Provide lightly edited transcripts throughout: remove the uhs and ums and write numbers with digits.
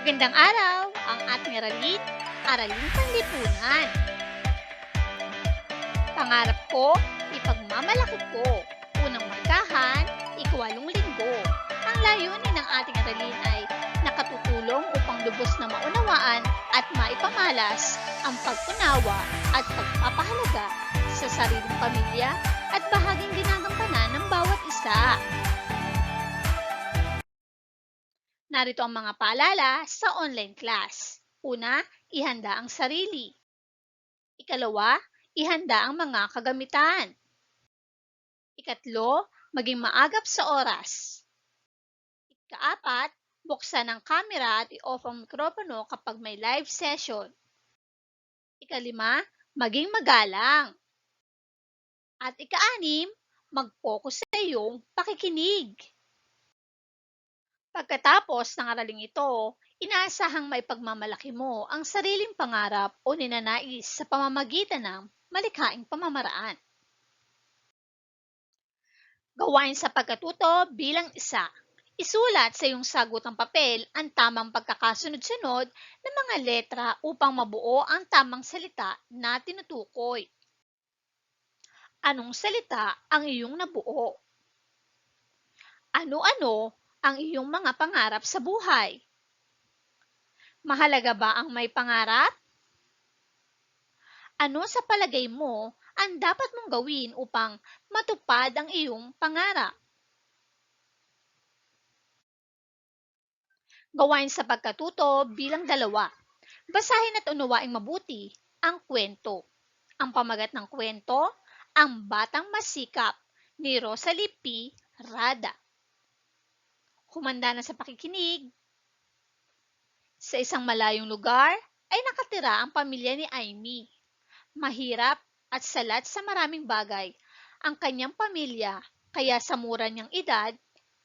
Magandang araw! Ang ating Araling Panlipunan. Pangarap ko, ipagmamalaki ko. Unang markahan, ika-8 linggo. Ang layunin ng ating aralin ay nakatutulong upang lubos na maunawaan at maipamalas ang pag-unawa at pagpapahalaga sa sariling pamilya at bahaging ginagampanan ng bawat isa. Narito ang mga paalala sa online class. Una, ihanda ang sarili. Ikalawa, ihanda ang mga kagamitan. Ikatlo, maging maagap sa oras. Ikaapat, buksan ang camera at i-off ang mikropono kapag may live session. Ikalima, maging magalang. At ika-6, mag-focus sa iyong pakikinig. Pagkatapos ng araling ito, inaasahang maipagmamalaki mo ang sariling pangarap o ninanais sa pamamagitan ng malikhaing pamamaraan. Gawain sa pagkatuto bilang isa. Isulat sa iyong sagutang papel ang tamang pagkakasunod-sunod ng mga letra upang mabuo ang tamang salita na tinutukoy. Anong salita ang iyong nabuo? Ano-ano ang iyong mga pangarap sa buhay? Mahalaga ba ang may pangarap? Ano sa palagay mo ang dapat mong gawin upang matupad ang iyong pangarap? Gawain sa pagkatuto bilang 2. Basahin at unawaing mabuti ang kwento. Ang pamagat ng kwento, Ang Batang Masikap ni Rosalie P. Rada. Humanda na sa pakikinig. Sa isang malayong lugar ay nakatira ang pamilya ni Amy. Mahirap at salat sa maraming bagay ang kanyang pamilya, kaya sa mura niyang edad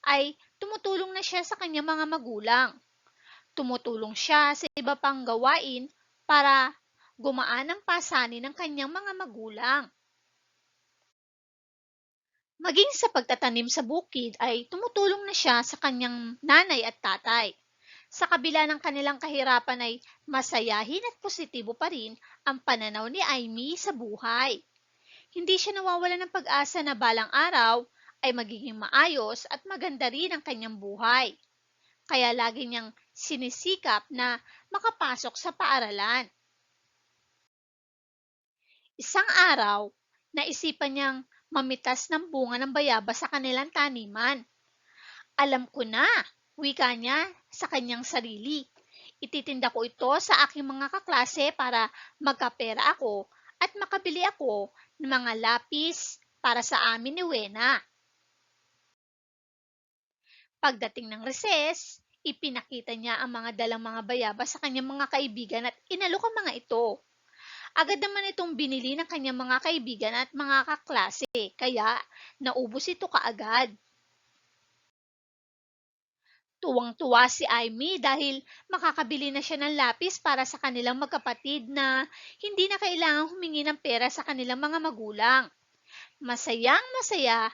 ay tumutulong na siya sa kanyang mga magulang. Tumutulong siya sa iba pang gawain para gumaan ang pasanin ng kanyang mga magulang. Maging sa pagtatanim sa bukid ay tumutulong na siya sa kanyang nanay at tatay. Sa kabila ng kanilang kahirapan ay masayahin at positibo pa rin ang pananaw ni Amy sa buhay. Hindi siya nawawala ng pag-asa na balang araw ay magiging maayos at maganda rin ang kanyang buhay. Kaya lagi niyang sinisikap na makapasok sa paaralan. Isang araw, naisipan niyang mamitas ng bunga ng bayabas sa kanilang taniman. Alam ko na, wika niya sa kanyang sarili. Ititinda ko ito sa aking mga kaklase para magkapera ako at makabili ako ng mga lapis para sa amin ni Wena. Pagdating ng recess, ipinakita niya ang mga dalang mga bayabas sa kanyang mga kaibigan at inalok ang mga ito. Agad naman itong binili ng kanyang mga kaibigan at mga kaklase, kaya naubos ito kaagad. Tuwang-tuwa si Amy dahil makakabili na siya ng lapis para sa kanilang magkapatid na hindi na kailangang humingi ng pera sa kanilang mga magulang. Masayang-masaya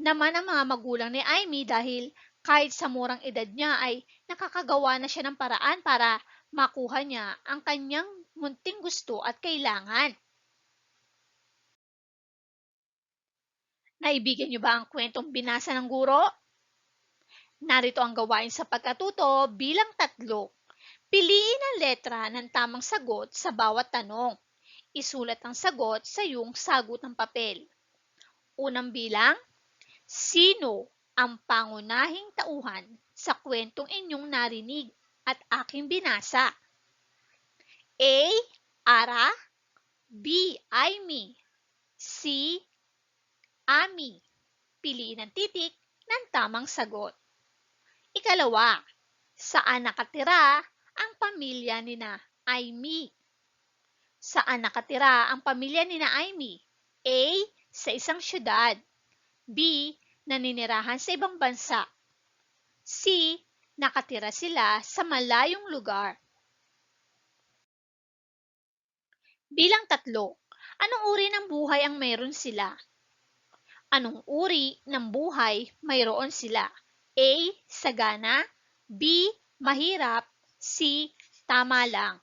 naman ang mga magulang ni Amy dahil kahit sa murang edad niya ay nakakagawa na siya ng paraan para makuha niya ang kanyang munting gusto at kailangan. Naibigan niyo ba ang kwentong binasa ng guro? Narito ang gawain sa pagkatuto bilang 3. Piliin ang letra ng tamang sagot sa bawat tanong. Isulat ang sagot sa iyong sagutang papel. Unang bilang, sino ang pangunahing tauhan sa kwentong inyong narinig at aking binasa? A. Ara. B. Amy. C. Ami. Piliin ang titik ng tamang sagot. Ikalawa, saan nakatira ang pamilya ni na Amy? Saan nakatira ang pamilya ni na Amy? A. Sa isang syudad. B. Naninirahan sa ibang bansa. C. Nakatira sila sa malayong lugar. Bilang 3, anong uri ng buhay ang mayroon sila? Anong uri ng buhay mayroon sila? A. Sagana. B. Mahirap. C. Tama lang.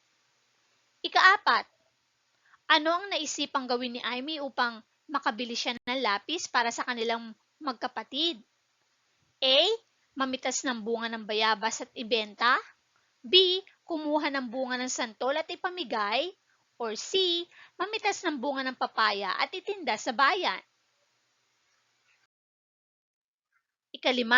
Ika-4. Ano ang naisipang gawin ni Amy upang makabili siya ng lapis para sa kanilang magkapatid? A. Mamitas ng bunga ng bayabas at ibenta. B. Kumuha ng bunga ng santol at ipamigay. Or C. Mamitas ng bunga ng papaya at itinda sa bayan. Ika-5.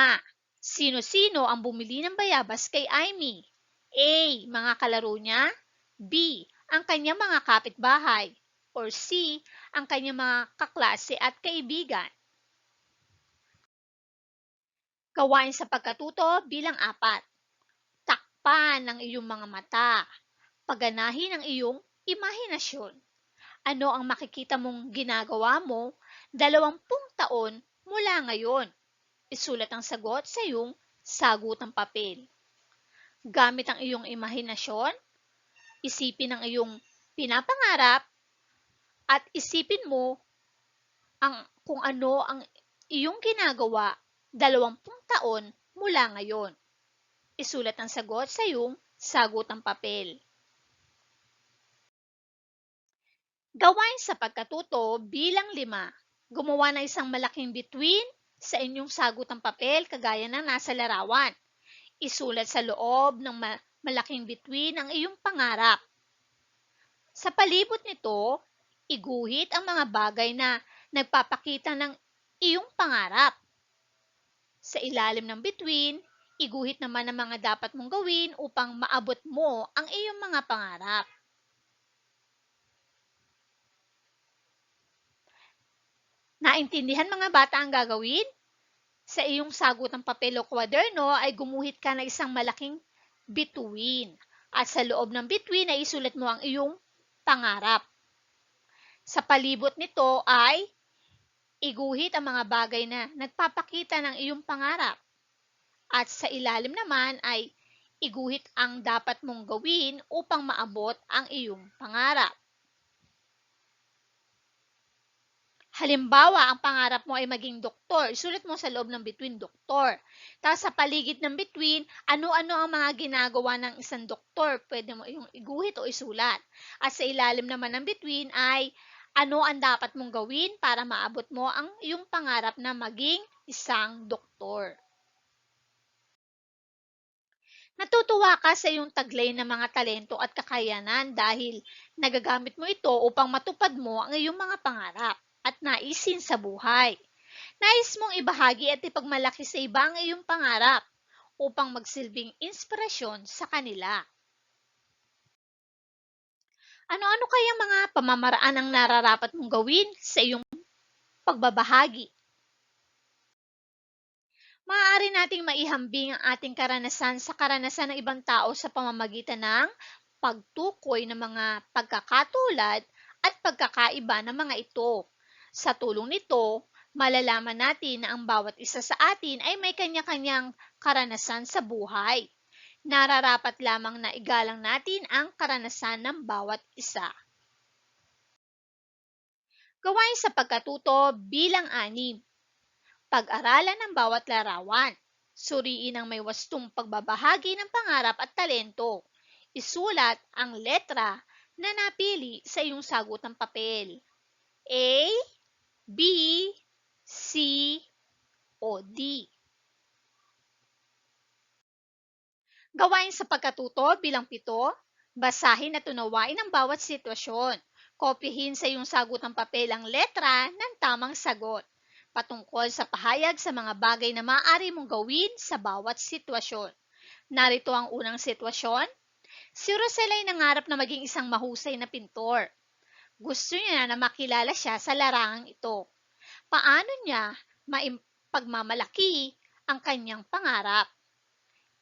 Sino-sino ang bumili ng bayabas kay Amy? A. Mga kalaro niya. B. Ang kanyang mga kapitbahay. Or C. Ang kanyang mga kaklase at kaibigan. Gawain sa pagkatuto bilang 4. Takpan ang iyong mga mata. Paganahin ang iyong imahinasyon. Ano ang makikita mong ginagawa mo 20 taon mula ngayon? Isulat ang sagot sa iyong sagutang papel. Gamit ang iyong imahinasyon, isipin ang iyong pinapangarap, at isipin mo kung ano ang iyong ginagawa 20 taon mula ngayon. Isulat ang sagot sa iyong sagutang papel. Gawain sa pagkatuto bilang 5. Gumawa ng isang malaking bituin sa inyong sagutang papel kagaya ng nasa larawan. Isulat sa loob ng malaking bituin ang iyong pangarap. Sa palibot nito, iguhit ang mga bagay na nagpapakita ng iyong pangarap. Sa ilalim ng bituin, iguhit naman ang mga dapat mong gawin upang maabot mo ang iyong mga pangarap. Naintindihan mga bata ang gagawin? Sa iyong sagutang papel o kwaderno ay gumuhit ka ng isang malaking bituin. At sa loob ng bituin ay isulat mo ang iyong pangarap. Sa palibot nito ay iguhit ang mga bagay na nagpapakita ng iyong pangarap. At sa ilalim naman ay iguhit ang dapat mong gawin upang maabot ang iyong pangarap. Halimbawa, ang pangarap mo ay maging doktor. Isulat mo sa loob ng bituin, doktor. Tapos sa paligid ng bituin, ano-ano ang mga ginagawa ng isang doktor. Pwede mo yung iguhit o isulat. At sa ilalim naman ng bituin ay ano ang dapat mong gawin para maabot mo ang iyong pangarap na maging isang doktor. Natutuwa ka sa iyong taglay ng mga talento at kakayanan dahil nagagamit mo ito upang matupad mo ang iyong mga pangarap at naisin sa buhay. Nais mong ibahagi at ipagmalaki sa iba ang iyong pangarap upang magsilbing inspirasyon sa kanila. Ano-ano kaya mga pamamaraan ang nararapat mong gawin sa iyong pagbabahagi? Maaari nating maihambing ang ating karanasan sa karanasan ng ibang tao sa pamamagitan ng pagtukoy ng mga pagkakatulad at pagkakaiba ng mga ito. Sa tulong nito, malalaman natin na ang bawat isa sa atin ay may kanya-kanyang karanasan sa buhay. Nararapat lamang na igalang natin ang karanasan ng bawat isa. Gawain sa pagkatuto bilang 6. Pag-aralan ang bawat larawan. Suriin ang may wastong pagbabahagi ng pangarap at talento. Isulat ang letra na napili sa iyong sagutang papel. A, B, C, o D. Gawain sa pagkatuto bilang 7. Basahin at unawain ang bawat sitwasyon. Kopyahin sa iyong sagutang papel ang letra ng tamang sagot patungkol sa pahayag sa mga bagay na maaari mong gawin sa bawat sitwasyon. Narito ang unang sitwasyon. Si Rosel ay nangarap na maging isang mahusay na pintor. Gusto niya na makilala siya sa larangang ito. Paano niya maipagmamalaki ang kanyang pangarap?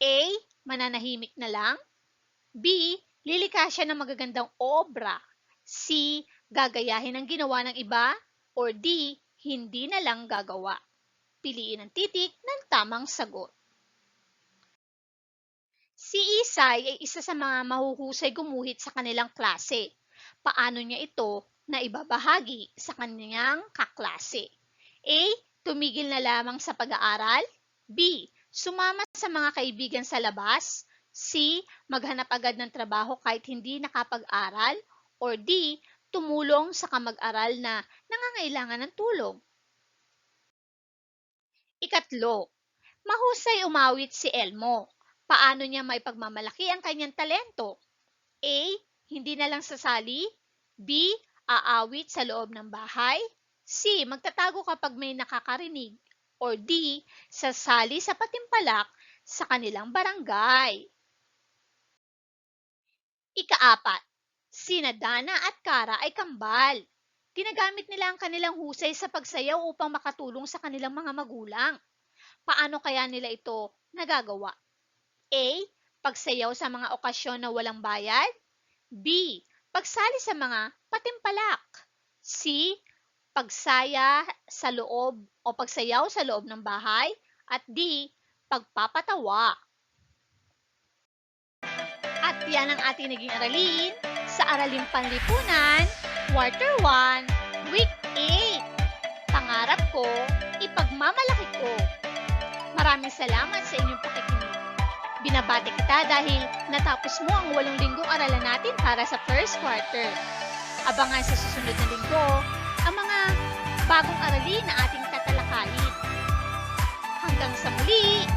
A. Mananahimik na lang. B. Lilikha siya ng magagandang obra. C. Gagayahin ang ginawa ng iba. Or D. Hindi na lang gagawa. Piliin ang titik ng tamang sagot. Si Isay ay isa sa mga mahuhusay gumuhit sa kanilang klase. Paano niya ito na ibabahagi sa kanyang kaklase? A. Tumigil na lamang sa pag-aaral. B. Sumama sa mga kaibigan sa labas. C. Maghanap agad ng trabaho kahit hindi nakapag-aral. Or D. Tumulong sa kamag-aral na nangangailangan ng tulong. Ikatlo, mahusay umawit si Elmo. Paano niya maipagmamalaki ang kanyang talento? A. Hindi na lang sasali. B. Aawit sa loob ng bahay. C. Magtatago kapag may nakakarinig. Or D. Sasali sa patimpalak sa kanilang barangay. Ikaapat, sina Dana at Kara ay kambal. Ginagamit nila ang kanilang husay sa pagsayaw upang makatulong sa kanilang mga magulang. Paano kaya nila ito nagagawa? A. Pagsayaw sa mga okasyon na walang bayad. B. Pagsali sa mga patimpalak. C. Pagsaya sa loob o pagsayaw sa loob ng bahay. At D. Pagpapatawa. At yan ang ating naging aralin sa Araling Panlipunan, Quarter 1, Week 8. Pangarap ko, ipagmamalaki ko. Maraming salamat sa inyong pakikinig. Binabati kita dahil natapos mo ang 8 linggong aralan natin para sa first quarter. Abangan sa susunod na linggo ang mga bagong aralin na ating tatalakayin. Hanggang sa muli!